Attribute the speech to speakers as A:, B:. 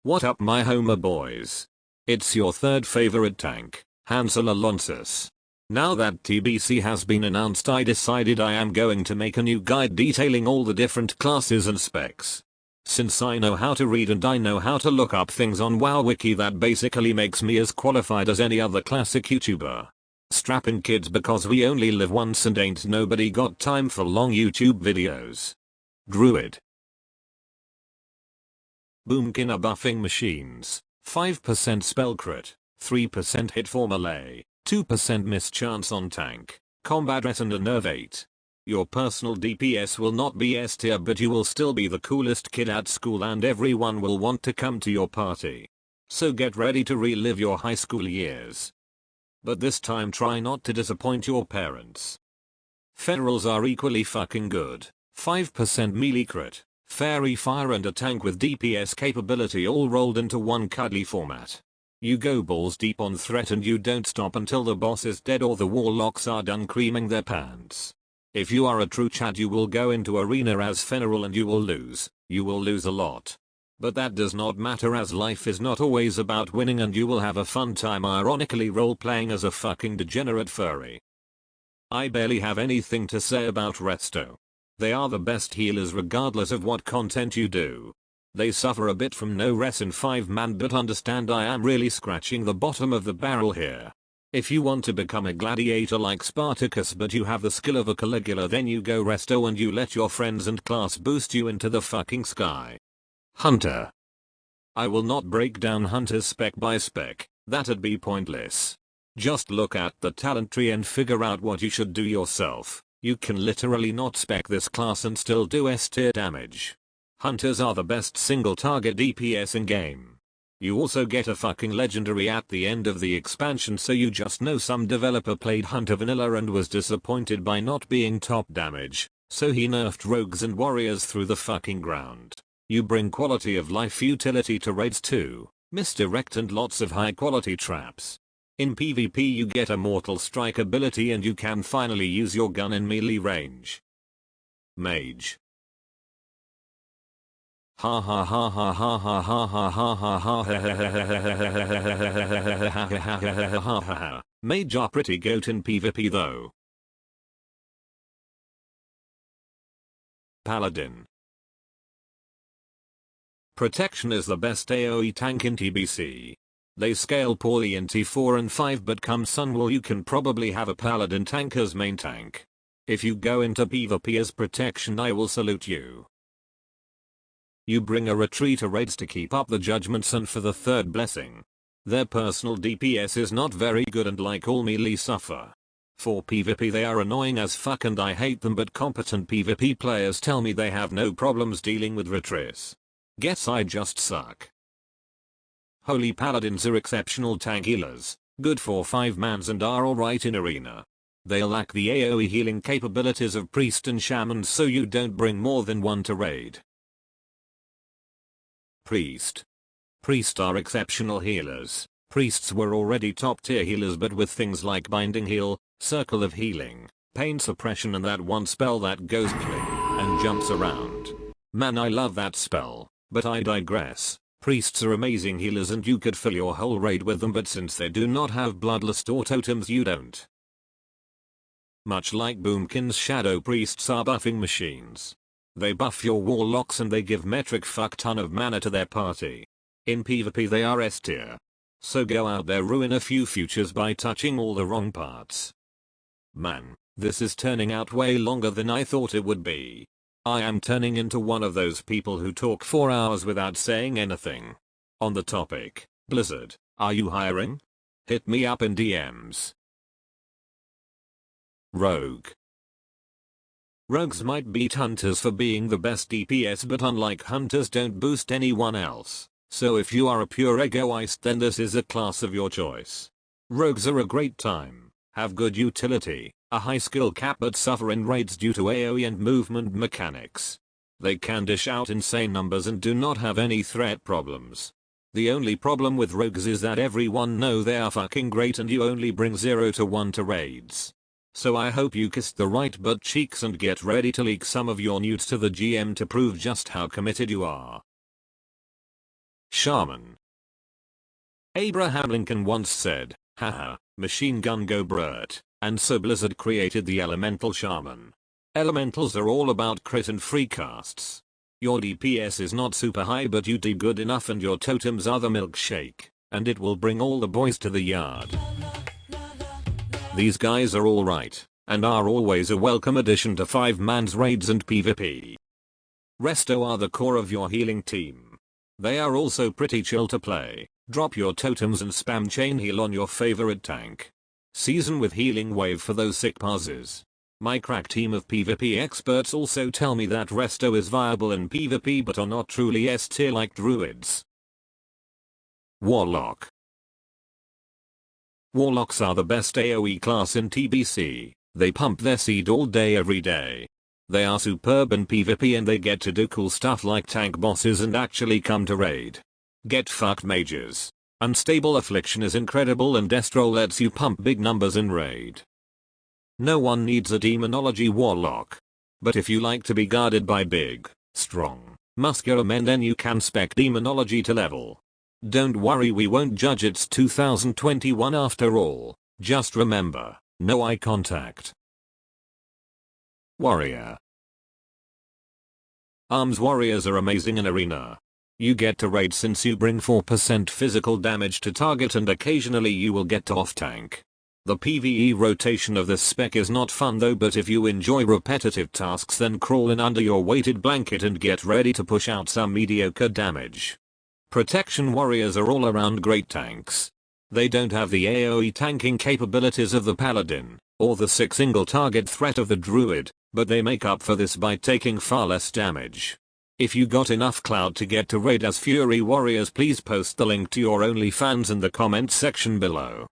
A: What up my Homer boys? It's your third favorite tank, Hansel Alonsus. Now that TBC has been announced, I decided I am going to make a new guide detailing all the different classes and specs. Since I know how to read and I know how to look up things on WoWWiki, that basically makes me as qualified as any other classic YouTuber. Strap in kids, because we only live once and ain't nobody got time for long YouTube videos. Druid. Boomkin are buffing machines, 5% spell crit, 3% hit for melee, 2% miss chance on tank, combat res and a nerve 8. Your personal DPS will not be S tier, but you will still be the coolest kid at school and everyone will want to come to your party. So get ready to relive your high school years. But this time try not to disappoint your parents. Ferals are equally fucking good, 5% melee crit, fairy fire and a tank with DPS capability all rolled into one cuddly format. You go balls deep on threat and you don't stop until the boss is dead or the warlocks are done creaming their pants. If you are a true Chad, you will go into arena as Feneral and you will lose a lot. But that does not matter, as life is not always about winning and you will have a fun time ironically role playing as a fucking degenerate furry. I barely have anything to say about Resto. They are the best healers regardless of what content you do. They suffer a bit from no res in 5-man, but understand I am really scratching the bottom of the barrel here. If you want to become a gladiator like Spartacus but you have the skill of a Caligula, then you go Resto and you let your friends and class boost you into the fucking sky. Hunter. I will not break down Hunter's spec by spec, that'd be pointless. Just look at the talent tree and figure out what you should do yourself. You can literally not spec this class and still do S tier damage. Hunters are the best single target DPS in game. You also get a fucking legendary at the end of the expansion, so you just know some developer played Hunter vanilla and was disappointed by not being top damage, so he nerfed rogues and warriors through the fucking ground. You bring quality of life utility to raids too, misdirect and lots of high quality traps. In PvP you get a mortal strike ability and you can finally use your gun in melee range. Mage. Ha ha ha ha ha ha ha ha ha ha ha ha. Mage are pretty goat in PvP though. Paladin. Protection is the best AoE tank in TBC. They scale poorly in T4 and 5, but come Sunwall you can probably have a Paladin tank as main tank. If you go into PvP as protection, I will salute you. You bring a retreat to raids to keep up the judgments and for the third blessing. Their personal DPS is not very good and like all melee suffer. For PvP they are annoying as fuck and I hate them, but competent PvP players tell me they have no problems dealing with retreats. Guess I just suck. Holy Paladins are exceptional tank healers, good for 5-mans and are alright in arena. They lack the AoE healing capabilities of Priest and Shamans, so you don't bring more than one to raid. Priest. Priests are exceptional healers. Priests were already top tier healers, but with things like Binding Heal, Circle of Healing, Pain Suppression and that one spell that goes pling and jumps around. Man, I love that spell, but I digress. Priests are amazing healers and you could fill your whole raid with them, but since they do not have bloodlust or totems you don't. Much like Boomkin's Shadow Priests are buffing machines. They buff your warlocks and they give metric fuck ton of mana to their party. In PvP they are S tier. So go out there, ruin a few futures by touching all the wrong parts. Man, this is turning out way longer than I thought it would be. I am turning into one of those people who talk 4 hours without saying anything. On the topic, Blizzard, are you hiring? Hit me up in DMs. Rogue. Rogues might beat hunters for being the best DPS, but unlike hunters don't boost anyone else. So if you are a pure egoist, then this is a class of your choice. Rogues are a great time, have good utility, a high skill cap, but suffer in raids due to AoE and movement mechanics. They can dish out insane numbers and do not have any threat problems. The only problem with rogues is that everyone know they are fucking great and you only bring 0 to 1 to raids. So I hope you kissed the right butt cheeks and get ready to leak some of your nudes to the GM to prove just how committed you are. Shaman. Abraham Lincoln once said, haha, machine gun go Bert, and so Blizzard created the Elemental Shaman. Elementals are all about crit and free casts. Your DPS is not super high but you do good enough and your totems are the milkshake, and it will bring all the boys to the yard. These guys are alright, and are always a welcome addition to 5-man's raids and PvP. Resto are the core of your healing team. They are also pretty chill to play. Drop your totems and spam chain heal on your favorite tank. Season with healing wave for those sick pauses. My crack team of PvP experts also tell me that Resto is viable in PvP but are not truly S tier like druids. Warlock. Warlocks are the best AoE class in TBC. They pump their seed all day every day. They are superb in PvP and they get to do cool stuff like tank bosses and actually come to raid. Get fucked mages. Unstable Affliction is incredible and Destro lets you pump big numbers in raid. No one needs a demonology warlock. But if you like to be guarded by big, strong, muscular men then you can spec demonology to level. Don't worry, we won't judge, it's 2021 after all. Just remember, no eye contact. Warrior. Arms warriors are amazing in arena. You get to raid since you bring 4% physical damage to target and occasionally you will get to off tank. The PvE rotation of this spec is not fun though, but if you enjoy repetitive tasks then crawl in under your weighted blanket and get ready to push out some mediocre damage. Protection warriors are all around great tanks. They don't have the AoE tanking capabilities of the paladin, or the sick single target threat of the druid, but they make up for this by taking far less damage. If you got enough clout to get to raid as Fury Warriors, please post the link to your OnlyFans in the comments section below.